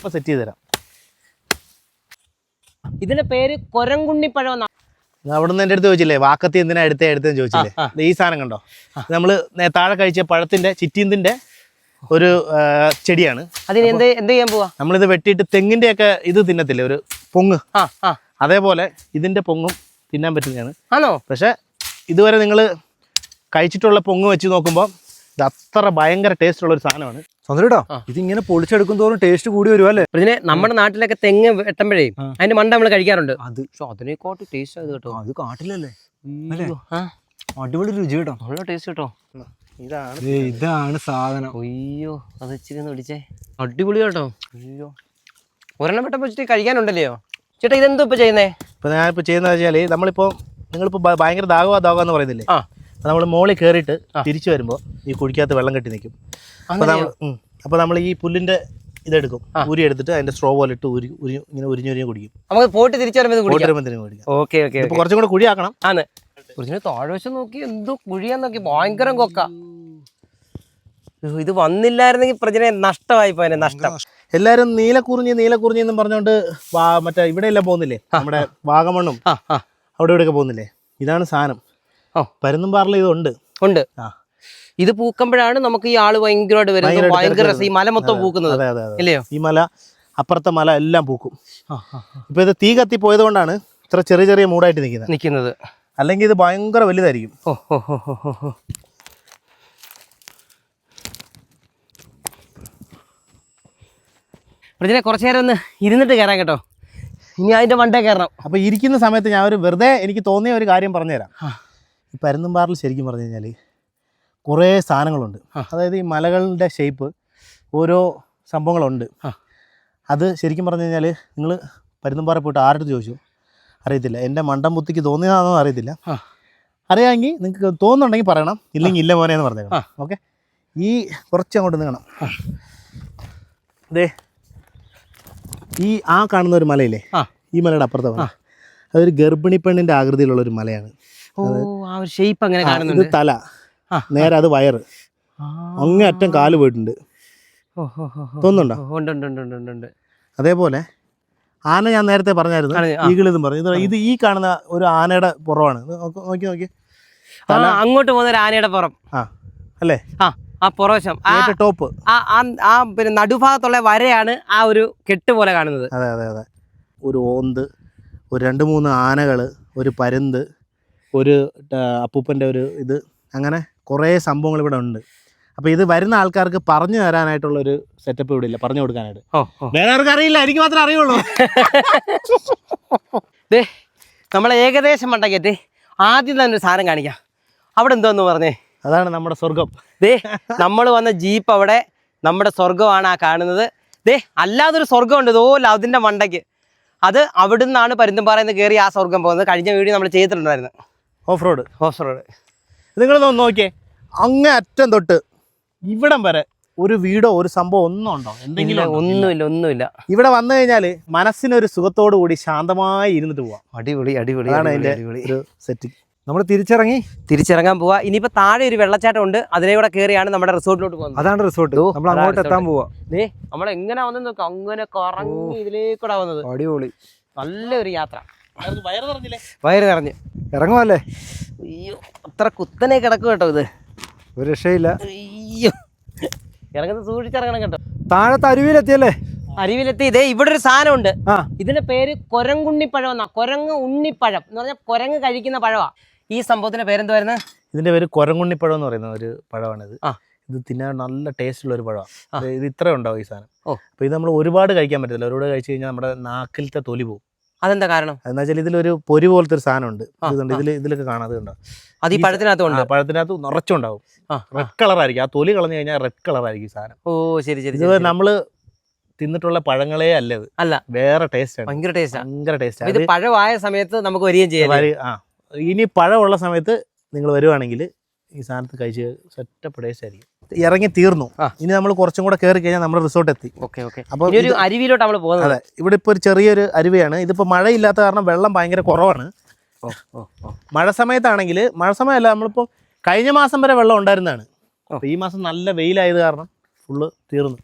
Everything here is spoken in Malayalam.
അപ്പോൾ സെറ്റ് ചെയ്ത് തരാം. ഇതിന്റെ പേര് കൊരങ്കുണ്ണിപ്പഴം എന്നാ. അവിടുന്ന് എൻ്റെ അടുത്ത് ചോദിച്ചില്ലേ വാക്കത്തി എന്തിനാ എടുത്തേന്ന് ചോദിച്ചില്ലേ. ഈ സാധനം കണ്ടോ, നമ്മൾ താഴെ കഴിച്ച പഴത്തിന്റെ ചിറ്റീന്തിന്റെ ഒരു ചെടിയാണ്. അതിന് എന്ത് ചെയ്യാൻ പോവാ? നമ്മളിത് വെട്ടിയിട്ട് തെങ്ങിന്റെ ഒക്കെ ഇത് തിന്നത്തില്ലേ, ഒരു പൊങ്ങ്, അതേപോലെ ഇതിന്റെ പൊങ്ങും തിന്നാൻ പറ്റുന്നതാണ്. ആണോ? പക്ഷെ ഇതുവരെ നിങ്ങൾ കഴിച്ചിട്ടുള്ള പൊങ്ങ് വെച്ച് നോക്കുമ്പോൾ ഇത് അത്ര ഭയങ്കര ടേസ്റ്റ് ഉള്ള ഒരു സാധനമാണ്. സ്വന്തം ഇതിങ്ങനെ പൊളിച്ചെടുക്കും തോറും ടേസ്റ്റ് കൂടി വരും അല്ലേ? ഇതിനെ നമ്മുടെ നാട്ടിലൊക്കെ തെങ്ങ് വെട്ടുമ്പോഴേ അതിന്റെ മണ്ട നമ്മൾ കഴിക്കാറുണ്ട്. അത് അതിനെക്കാട്ട് ടേസ്റ്റ് ആയത് കേട്ടോ. അത് കാട്ടിലല്ലേ, അടിപൊളി രുചി കേട്ടോ, നല്ല ടേസ്റ്റ് കേട്ടോ. ഇതാണ് സാധനം. അയ്യോ അത് ഇച്ചിരി ഒന്ന് പിടിച്ചേ, അടിപൊളി കേട്ടോ. അയ്യോ ഒരെണ്ണം വെട്ടം വെച്ചിട്ട് കഴിക്കാനുണ്ടല്ലോ ചേട്ടാ. ഇതെന്തോ ഇപ്പൊ ചെയ്യുന്നേ? ഇപ്പൊ ഞാനിപ്പോ ചെയ്യുന്നത് വെച്ചാല് നിങ്ങളിപ്പോ ഭയങ്കര ദാഹമെന്ന് പറയുന്നില്ലേ, നമ്മൾ മോളിൽ കയറിയിട്ട് തിരിച്ചു വരുമ്പോൾ ഈ കുഴിക്കകത്ത് വെള്ളം കെട്ടി നിൽക്കും. അപ്പോൾ നമ്മൾ ഈ പുല്ലിന്റെ ഇതെടുക്കും, ഊരി എടുത്തിട്ട് അതിന്റെ സ്ട്രോ പോലെ ഇട്ട് ഇങ്ങനെ ഉരിഞ്ഞുരിഞ്ഞ് കുടിക്കും. നമുക്ക് പോയിട്ട് തിരിച്ചു വരുമ്പോൾ കുടിക്കാം. Okay okay. കുറച്ചും കൂടെ കുഴിയാക്കണം. ആണ് താഴ്വശം നോക്കി എന്തോ കുഴിയാൻ നോക്കി, ഭയങ്കര കൊക്ക. ഇത് വന്നില്ലായിരുന്നെങ്കിൽ പ്രജനെ നഷ്ടമായി പോയനെ, നഷ്ടം. എല്ലാരും നീലക്കുറിഞ്ഞി എന്നും പറഞ്ഞോണ്ട് മറ്റേ ഇവിടെ എല്ലാം പോകുന്നില്ലേ, നമ്മുടെ വാഗമണ്ണും അവിടെ ഇവിടെയൊക്കെ പോകുന്നില്ലേ. ഇതാണ് സാധനം. പരുന്തുംപാറിൽ ഇതുണ്ട്. ഇത് പൂക്കുമ്പോഴാണ് നമുക്ക് ഈ ആള് ഭയങ്കരമായിട്ട് വരുന്നത്. ഭയങ്കര ഈ മല മൊത്തം പൂക്കുന്നത് ഇല്ലയോ? ഈ മല, അപ്പുറത്തെ മല എല്ലാം പൂക്കും. ഇപ്പൊ ഇത് തീ കത്തി പോയത് കൊണ്ടാണ് ഇത്ര ചെറിയ ചെറിയ മൂടായിട്ട് നിൽക്കുന്നത്. അല്ലെങ്കിൽ ഇത് ഭയങ്കര വലുതായിരിക്കും. പ്രജനെ കുറച്ചു നേരം ഒന്ന് ഇരുന്നിട്ട് കയറാം കേട്ടോ. ഇനി അതിന്റെ മണ്ടേ കയറണം. അപ്പൊ ഇരിക്കുന്ന സമയത്ത് ഞാൻ വെറുതെ എനിക്ക് തോന്നിയ ഒരു കാര്യം പറഞ്ഞുതരാം. ഈ പരുന്തുംപാറിൽ ശരിക്കും പറഞ്ഞു കഴിഞ്ഞാൽ കുറേ സാധനങ്ങളുണ്ട്. അതായത് ഈ മലകളുടെ ഷേപ്പ് ഓരോ സംഭവങ്ങളുണ്ട്. അത് ശരിക്കും പറഞ്ഞു കഴിഞ്ഞാൽ നിങ്ങൾ പരുന്തുംപാറ പോയിട്ട് ആരുടെ ചോദിച്ചു അറിയത്തില്ല. എൻ്റെ മണ്ടം ബുദ്ധിക്ക് തോന്നിയതാണോ അറിയത്തില്ല. അറിയാമെങ്കിൽ നിങ്ങൾക്ക് തോന്നുന്നുണ്ടെങ്കിൽ പറയണം, ഇല്ലെങ്കിൽ ഇല്ല മോനെ എന്ന് പറഞ്ഞേക്കണം. ഓക്കെ, ഈ കുറച്ച് അങ്ങോട്ട് നീങ്ങണം. അതെ, ഈ കാണുന്ന ഒരു മലയില്ലേ, ഈ മലയുടെ അപ്പുറത്തെ മല, അതൊരു ഗർഭിണി പെണ്ണിൻ്റെ ആകൃതിയിലുള്ളൊരു മലയാണ്. ഇത് തല, നേരെ അത് വയറ്, അങ്ങേ അറ്റം കാല് പോയിട്ടുണ്ട്. തോന്നുന്നുണ്ടോ? അതേപോലെ ആന ഞാൻ നേരത്തെ പറഞ്ഞായിരുന്നു, ഈഗിളെന്നും പറഞ്ഞു. ഇത് ഈ കാണുന്ന ഒരു ആനയുടെ പുറമാണ്. നോക്കി അങ്ങോട്ട് പോകുന്ന ഒരു ആനയുടെ പുറം അല്ലേ? ആ പുറവശം ടോപ്പ്, പിന്നെ നടുഭാഗത്തുള്ള വരയാണ് ആ ഒരു കെട്ട് പോലെ കാണുന്നത്. അതെ. ഒരു ഓന്ത്, ഒരു 2-3 ആനകൾ, ഒരു പരുന്ത്, ഒരു അപ്പൂപ്പൻ്റെ ഒരു ഇത്, അങ്ങനെ കുറേ സംഭവങ്ങൾ ഇവിടെ ഉണ്ട്. അപ്പോൾ ഇത് വരുന്ന ആൾക്കാർക്ക് പറഞ്ഞു തരാനായിട്ടുള്ളൊരു സെറ്റപ്പ് ഇവിടെ ഇല്ല, പറഞ്ഞു കൊടുക്കാനായിട്ട്. വേറെ ആർക്കും അറിയില്ല, എനിക്ക് മാത്രമേ അറിയുള്ളൂ. നമ്മളെ ഏകദേശം മണ്ടക്കറ്റ് ആദ്യം തന്നെ ഒരു സാധനം കാണിക്കാം. അവിടെ എന്തോന്ന് പറഞ്ഞേ? അതാണ് നമ്മുടെ സ്വർഗം. നമ്മൾ വന്ന ജീപ്പ് അവിടെ നമ്മുടെ സ്വർഗമാണ് ആ കാണുന്നത്. അല്ലാതൊരു സ്വർഗമുണ്ട് ഇതുപോലെ അതിൻ്റെ മണ്ടയ്ക്ക്. അത് അവിടെ നിന്നാണ് പരുന്തുംപാറയിൽ നിന്ന് കയറി ആ സ്വർഗം പോകുന്നത്. കഴിഞ്ഞ വീഡിയോ നമ്മൾ ചെയ്തിട്ടുണ്ടായിരുന്നു, ഓഫ് റോഡ്. നിങ്ങളൊന്ന് നോക്കിയേ, അങ്ങേ അറ്റം തൊട്ട് ഇവിടം വരെ ഒരു വീടോ ഒരു സംഭവം ഒന്നും ഉണ്ടോ? എന്തെങ്കിലും? ഒന്നുമില്ല. ഇവിടെ വന്നു കഴിഞ്ഞാൽ മനസ്സിനൊരു സുഖത്തോടു കൂടി ശാന്തമായി ഇരുന്നിട്ട് പോവാം. അടിപൊളി. അതാണ് അതിൻ്റെ ഒരു സെറ്റിംഗ്. നമ്മൾ തിരിച്ചിറങ്ങാൻ പോവാ. ഇനിയിപ്പോ താഴെ ഒരു വെള്ളച്ചാട്ടം ഉണ്ട്, അതിനെ കൂടെ കയറിയാണ് നമ്മുടെ റിസോർട്ടിലോട്ട് പോകുന്നത്. അതാണ് റിസോർട്ട്, നമ്മൾ അങ്ങോട്ട് എത്താൻ പോവാ. നമ്മൾ എങ്ങനെ വന്നു നോക്കാം, അങ്ങനെ കറങ്ങി ഇതിലേക്കൂടെ വന്നത്. അടിപൊളി, നല്ലൊരു യാത്ര. വയറ് നിറഞ്ഞ് ഇറങ്ങുമല്ലേ? അയ്യോ, അത്ര കുത്തനെ കിടക്കും കേട്ടോ, ഇത് ഒരു രക്ഷയില്ല. അയ്യോ, ഇറങ്ങുന്നത് സൂക്ഷിച്ചിറങ്ങണം കേട്ടോ. താഴത്തെ അരുവിയിലെത്തിയല്ലേ? അരുവിലെത്തി. ഇതേ ഇവിടെ ഒരു സാധനം ഉണ്ട്, ഇതിന്റെ പേര് കൊരങ്കുണ്ണിപ്പഴം എന്നാ. കൊരങ്ങ് ഉണ്ണിപ്പഴം എന്ന് പറഞ്ഞാൽ കുരങ്ങ് കഴിക്കുന്ന പഴവാ. ഈ സംഭവത്തിന്റെ പേരെന്തുവായിരുന്നു? ഇതിന്റെ പേര് കൊരങ്കുണ്ണിപ്പഴം എന്ന് പറയുന്ന ഒരു പഴമാണിത്. ഇത് തിന്നാൻ നല്ല ടേസ്റ്റ് ഉള്ള ഒരു പഴമാണ്. ഇത് ഇത്ര ഉണ്ടാവും ഈ സാധനം. അപ്പൊ ഇത് നമ്മൾ ഒരുപാട് കഴിക്കാൻ പറ്റത്തില്ല. ഒരുപാട് കഴിച്ചു കഴിഞ്ഞാൽ നമ്മുടെ നാക്കിലത്തെ തൊലി പോകും. അതെന്താ കാരണം? എന്താ വെച്ചാൽ ഇതിലൊരു പൊരി പോലത്തെ ഒരു സാധനം ഉണ്ട്. ഇതിലൊക്കെ കാണാതെ ഉണ്ടാവും. അത് ഈ പഴത്തിനകത്ത് നിറച്ചുണ്ടാവും. റെഡ് കളർ ആയിരിക്കും. ആ തൊലി കളഞ്ഞു കഴിഞ്ഞാൽ റെഡ് കളർ ആയിരിക്കും സാധനം. ഓ ശരി. ഇത് നമ്മള് തിന്നിട്ടുള്ള പഴങ്ങളെ അല്ല, വേറെ ടേസ്റ്റ് ആണ്. ഭയങ്കര ടേസ്റ്റ്. ഇത് പഴമായ സമയത്ത് നമുക്ക് വരികയും ചെയ്യാം. ഇനി പഴമുള്ള സമയത്ത് നിങ്ങൾ വരുവാണെങ്കിൽ ഈ സാധനത്ത് കഴിച്ച് സെറ്റപ്പ് ടേസ്റ്റ് ആയിരിക്കും. ഇറങ്ങി തീർന്നു. ഇനി നമ്മൾ കുറച്ചും കൂടെ കയറി കഴിഞ്ഞാൽ നമ്മുടെ റിസോർട്ട് എത്തി. അപ്പോൾ ഒരു അരുവിയിലോട്ട് നമ്മൾ പോകുന്നത്. അതെ, ഇവിടെ ഇപ്പോൾ ഒരു ചെറിയൊരു അരുവിയാണ്. ഇതിപ്പോൾ മഴയില്ലാത്ത കാരണം വെള്ളം ഭയങ്കര കുറവാണ്. മഴ സമയത്താണെങ്കിൽ, മഴ സമയമല്ല, നമ്മളിപ്പോൾ കഴിഞ്ഞ മാസം വരെ വെള്ളം ഉണ്ടായിരുന്നതാണ്. അപ്പോൾ ഈ മാസം നല്ല വെയിലായത് കാരണം ഫുള്ള് തീർന്നു.